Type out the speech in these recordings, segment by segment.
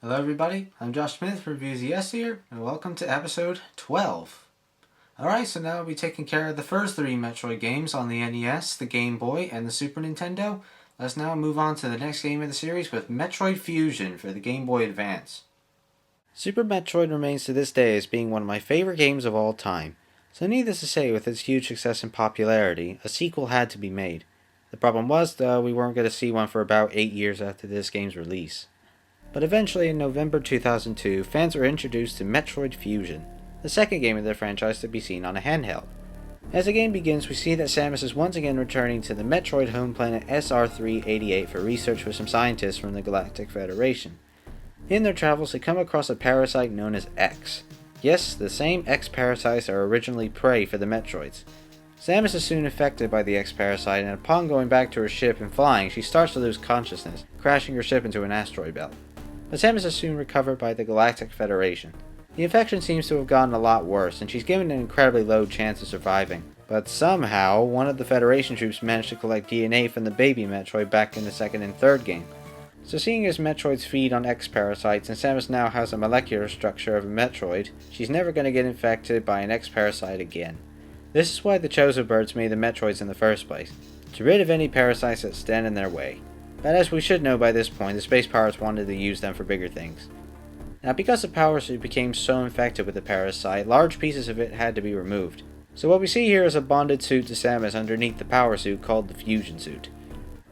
Hello everybody, I'm Josh Smith from Reviews here, and welcome to episode 12. Alright, so now we'll be taking care of the first three Metroid games on the NES, the Game Boy, and the Super Nintendo. Let's now move on to the next game in the series with Metroid Fusion for the Game Boy Advance. Super Metroid remains to this day as being one of my favorite games of all time. So needless to say, with its huge success and popularity, a sequel had to be made. The problem was, though, we weren't going to see one for about 8 years after this game's release. But eventually in November 2002, fans were introduced to Metroid Fusion, the second game of the franchise to be seen on a handheld. As the game begins, we see that Samus is once again returning to the Metroid home planet SR388 for research with some scientists from the Galactic Federation. In their travels, they come across a parasite known as X. Yes, the same X parasites are originally prey for the Metroids. Samus is soon infected by the X parasite, and upon going back to her ship and flying, she starts to lose consciousness, crashing her ship into an asteroid belt. But Samus is soon recovered by the Galactic Federation. The infection seems to have gotten a lot worse, and she's given an incredibly low chance of surviving. But somehow, one of the Federation troops managed to collect DNA from the baby Metroid back in the second and third game. So seeing as Metroids feed on X parasites, and Samus now has a molecular structure of a Metroid, she's never going to get infected by an X parasite again. This is why the Chosen Birds made the Metroids in the first place, to rid of any parasites that stand in their way. But as we should know by this point, the Space Pirates wanted to use them for bigger things. Now because the power suit became so infected with the parasite, large pieces of it had to be removed. So what we see here is a bonded suit to Samus underneath the power suit called the Fusion suit.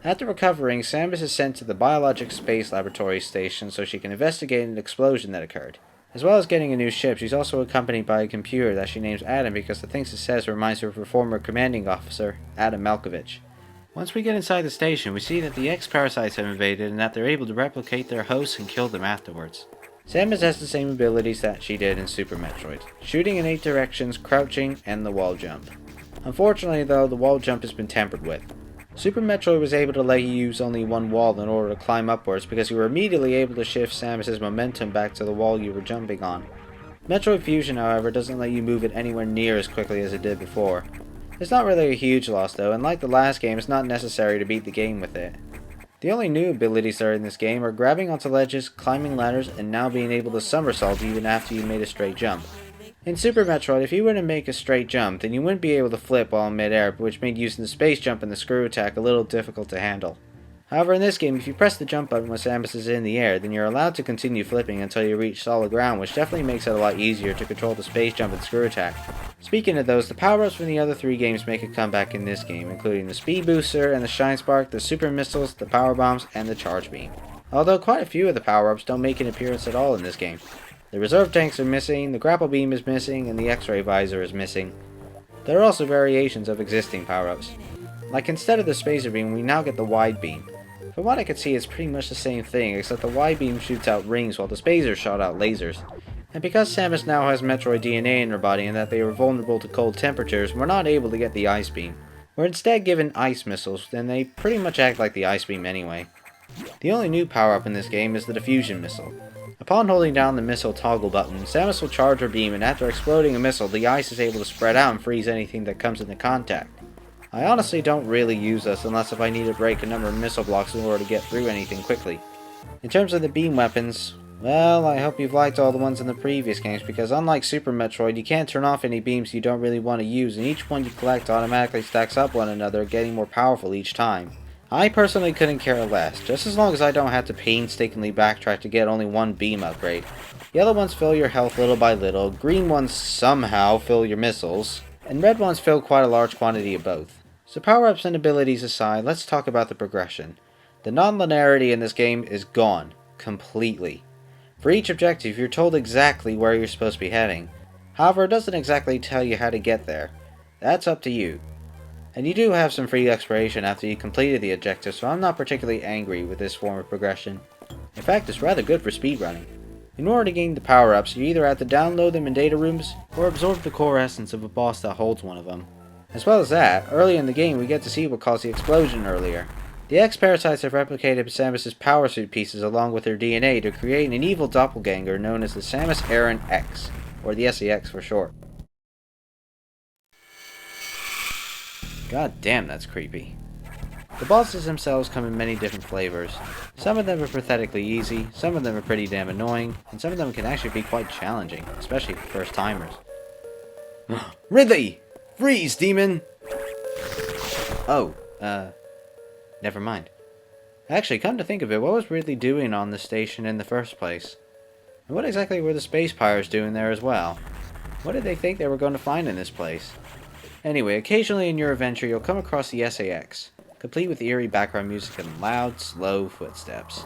After recovering, Samus is sent to the Biologic Space Laboratory station so she can investigate an explosion that occurred. As well as getting a new ship, she's also accompanied by a computer that she names Adam because the things it says reminds her of her former commanding officer, Adam Malkovich. Once we get inside the station, we see that the X-Parasites have invaded and that they're able to replicate their hosts and kill them afterwards. Samus has the same abilities that she did in Super Metroid, shooting in 8 directions, crouching, and the wall jump. Unfortunately though, the wall jump has been tampered with. Super Metroid was able to let you use only one wall in order to climb upwards because you were immediately able to shift Samus's momentum back to the wall you were jumping on. Metroid Fusion, however, doesn't let you move it anywhere near as quickly as it did before. It's not really a huge loss though, and like the last game, it's not necessary to beat the game with it. The only new abilities that are in this game are grabbing onto ledges, climbing ladders, and now being able to somersault even after you made a straight jump. In Super Metroid, if you were to make a straight jump, then you wouldn't be able to flip while in midair, which made using the space jump and the screw attack a little difficult to handle. However, in this game, if you press the jump button when Samus is in the air, then you're allowed to continue flipping until you reach solid ground, which definitely makes it a lot easier to control the space jump and screw attack. Speaking of those, the power-ups from the other 3 games make a comeback in this game, including the Speed Booster and the Shine Spark, the Super Missiles, the Power Bombs, and the Charge Beam. Although quite a few of the power-ups don't make an appearance at all in this game. The Reserve Tanks are missing, the Grapple Beam is missing, and the X-Ray Visor is missing. There are also variations of existing power-ups. Like instead of the Spacer Beam, we now get the Wide Beam. From what I could see, it's pretty much the same thing, except the Wide Beam shoots out rings while the Spacer shot out lasers. And because Samus now has Metroid DNA in her body and that they are vulnerable to cold temperatures, we're not able to get the Ice Beam. We're instead given Ice Missiles, and they pretty much act like the Ice Beam anyway. The only new power-up in this game is the Diffusion Missile. Upon holding down the missile toggle button, Samus will charge her beam, and after exploding a missile, the ice is able to spread out and freeze anything that comes into contact. I honestly don't really use this unless if I need to break a number of missile blocks in order to get through anything quickly. In terms of the beam weapons, well, I hope you've liked all the ones in the previous games because unlike Super Metroid, you can't turn off any beams you don't really want to use, and each one you collect automatically stacks up one another, getting more powerful each time. I personally couldn't care less, just as long as I don't have to painstakingly backtrack to get only one beam upgrade. Yellow ones fill your health little by little, green ones somehow fill your missiles, and red ones fill quite a large quantity of both. So power-ups and abilities aside, let's talk about the progression. The non-linearity in this game is gone. Completely. For each objective, you're told exactly where you're supposed to be heading. However, it doesn't exactly tell you how to get there. That's up to you. And you do have some free exploration after you completed the objective, so I'm not particularly angry with this form of progression. In fact, it's rather good for speedrunning. In order to gain the power-ups, you either have to download them in data rooms, or absorb the core essence of a boss that holds one of them. As well as that, early in the game we get to see what caused the explosion earlier. The X-Parasites have replicated Samus's power suit pieces along with her DNA to create an evil doppelganger known as the Samus Aran X, or the SEX for short. God damn, that's creepy. The bosses themselves come in many different flavors. Some of them are pathetically easy, some of them are pretty damn annoying, and some of them can actually be quite challenging, especially for first timers. Ridley! Freeze, demon! Oh, never mind. Actually, come to think of it, what was Ridley doing on the station in the first place? And what exactly were the space pirates doing there as well? What did they think they were going to find in this place? Anyway, occasionally in your adventure you'll come across the SAX, complete with eerie background music and loud, slow footsteps.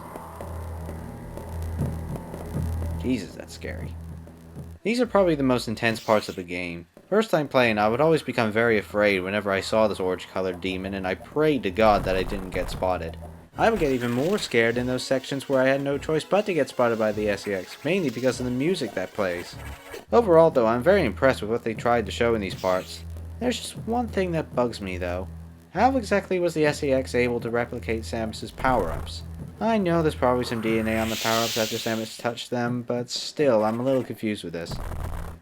Jesus, that's scary. These are probably the most intense parts of the game. First time playing, I would always become very afraid whenever I saw this orange-colored demon, and I prayed to God that I didn't get spotted. I would get even more scared in those sections where I had no choice but to get spotted by the SAX, mainly because of the music that plays. Overall though, I'm very impressed with what they tried to show in these parts. There's just one thing that bugs me though. How exactly was the SAX able to replicate Samus's power-ups? I know there's probably some DNA on the power-ups after Samus touched them, but still, I'm a little confused with this.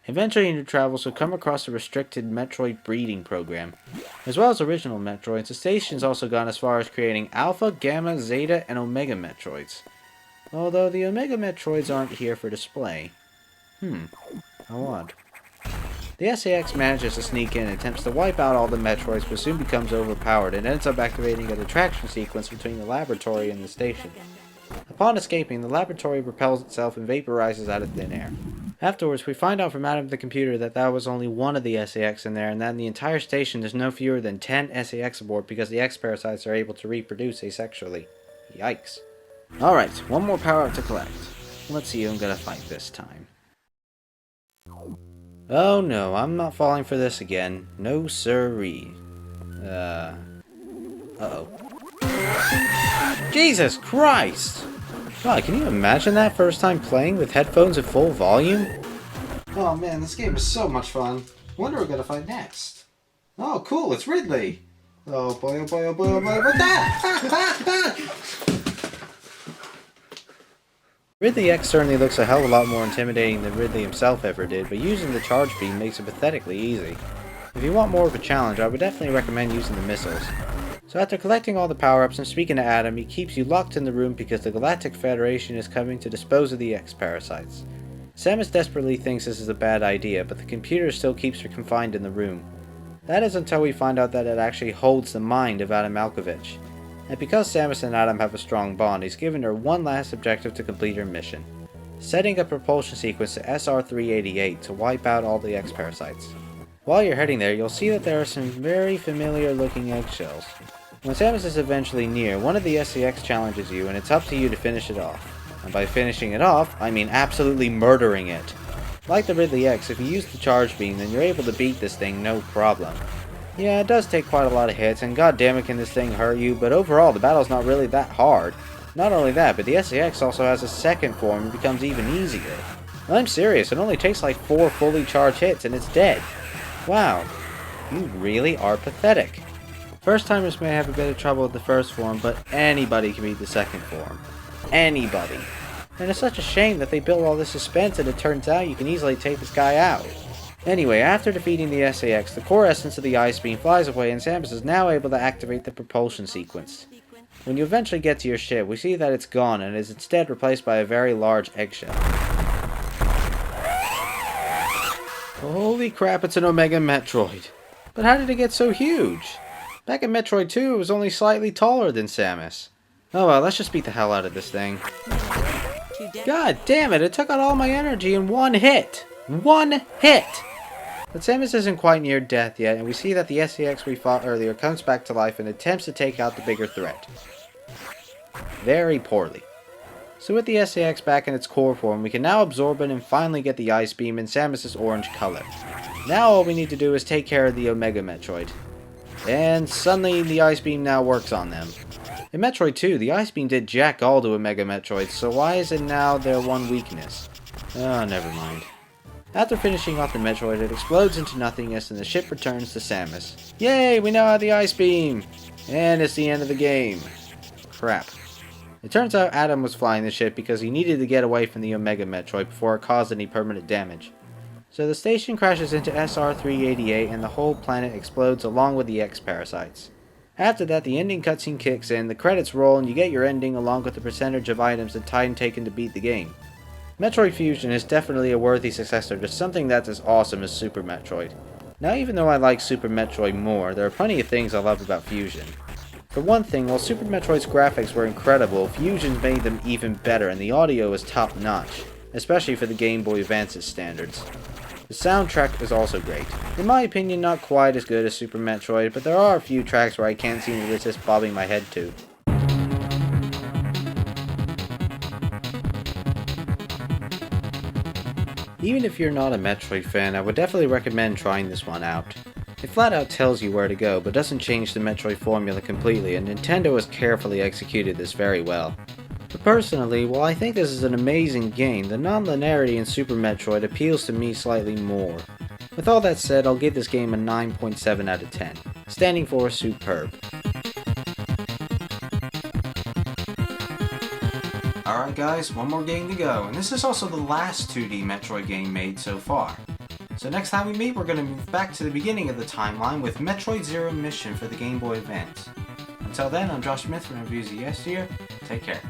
Eventually in your travels you'll come across a restricted Metroid breeding program. As well as original Metroids, the station's also gone as far as creating Alpha, Gamma, Zeta, and Omega Metroids. Although the Omega Metroids aren't here for display. How odd. The SAX manages to sneak in and attempts to wipe out all the Metroids, but soon becomes overpowered and ends up activating a detraction sequence between the laboratory and the station. Upon escaping, the laboratory repels itself and vaporizes out of thin air. Afterwards, we find out from Adam the computer that was only one of the SAX in there, and that in the entire station there's no fewer than 10 SAX aboard because the X-parasites are able to reproduce asexually. Yikes. Alright, one more power-up to collect. Let's see who I'm gonna fight this time. Oh no, I'm not falling for this again. No siree. Uh-oh. Jesus Christ! God, can you imagine that first time playing with headphones at full volume? Oh man, this game is so much fun. Wonder what we're gonna find next. Oh cool, it's Ridley! Oh boy, oh boy, oh boy, oh boy, what's that? Ridley X certainly looks a hell of a lot more intimidating than Ridley himself ever did, but using the charge beam makes it pathetically easy. If you want more of a challenge, I would definitely recommend using the missiles. So after collecting all the power-ups and speaking to Adam, he keeps you locked in the room because the Galactic Federation is coming to dispose of the X-parasites. Samus desperately thinks this is a bad idea, but the computer still keeps her confined in the room. That is until we find out that it actually holds the mind of Adam Malkovich. And because Samus and Adam have a strong bond, he's given her one last objective to complete her mission. Setting a propulsion sequence to SR-388 to wipe out all the X-parasites. While you're heading there, you'll see that there are some very familiar looking eggshells. When Samus is eventually near, one of the SAX challenges you, and it's up to you to finish it off. And by finishing it off, I mean absolutely murdering it. Like the Ridley X, if you use the charge beam, then you're able to beat this thing no problem. Yeah, it does take quite a lot of hits, and goddammit can this thing hurt you, but overall the battle's not really that hard. Not only that, but the SAX also has a second form and becomes even easier. I'm serious, it only takes like 4 fully charged hits and it's dead. Wow, you really are pathetic. First timers may have a bit of trouble with the first form, but anybody can beat the second form. Anybody. And it's such a shame that they built all this suspense and it turns out you can easily take this guy out. Anyway, after defeating the SAX, the core essence of the ice beam flies away and Samus is now able to activate the propulsion sequence. When you eventually get to your ship, we see that it's gone and is instead replaced by a very large eggshell. Holy crap, it's an Omega Metroid. But how did it get so huge? Back in Metroid 2, it was only slightly taller than Samus. Oh well, let's just beat the hell out of this thing. God damn it, it took out all my energy in one hit! One hit! But Samus isn't quite near death yet, and we see that the SAX we fought earlier comes back to life and attempts to take out the bigger threat. Very poorly. So with the SAX back in its core form, we can now absorb it and finally get the ice beam in Samus's orange color. Now all we need to do is take care of the Omega Metroid. And suddenly the ice beam now works on them. In Metroid 2, the ice beam did jack all to Omega Metroids, so why is it now their one weakness? Oh, never mind. After finishing off the Metroid, it explodes into nothingness and the ship returns to Samus. Yay, we now have the ice beam! And it's the end of the game. Crap. It turns out Adam was flying the ship because he needed to get away from the Omega Metroid before it caused any permanent damage. So the station crashes into SR-388 and the whole planet explodes along with the X-parasites. After that, the ending cutscene kicks in, the credits roll, and you get your ending along with the percentage of items and time taken to beat the game. Metroid Fusion is definitely a worthy successor to something that's as awesome as Super Metroid. Now, even though I like Super Metroid more, there are plenty of things I love about Fusion. For one thing, while Super Metroid's graphics were incredible, Fusion made them even better and the audio is top notch, especially for the Game Boy Advance's standards. The soundtrack is also great. In my opinion, not quite as good as Super Metroid, but there are a few tracks where I can't seem to resist bobbing my head to. Even if you're not a Metroid fan, I would definitely recommend trying this one out. It flat out tells you where to go, but doesn't change the Metroid formula completely, and Nintendo has carefully executed this very well. But personally, while I think this is an amazing game, the non-linearity in Super Metroid appeals to me slightly more. With all that said, I'll give this game a 9.7 out of 10, standing for superb. Alright guys, one more game to go, and this is also the last 2D Metroid game made so far. So next time we meet, we're going to move back to the beginning of the timeline with Metroid Zero Mission for the Game Boy Advance. Until then, I'm Josh Smith from Reviews Yes here. Take care.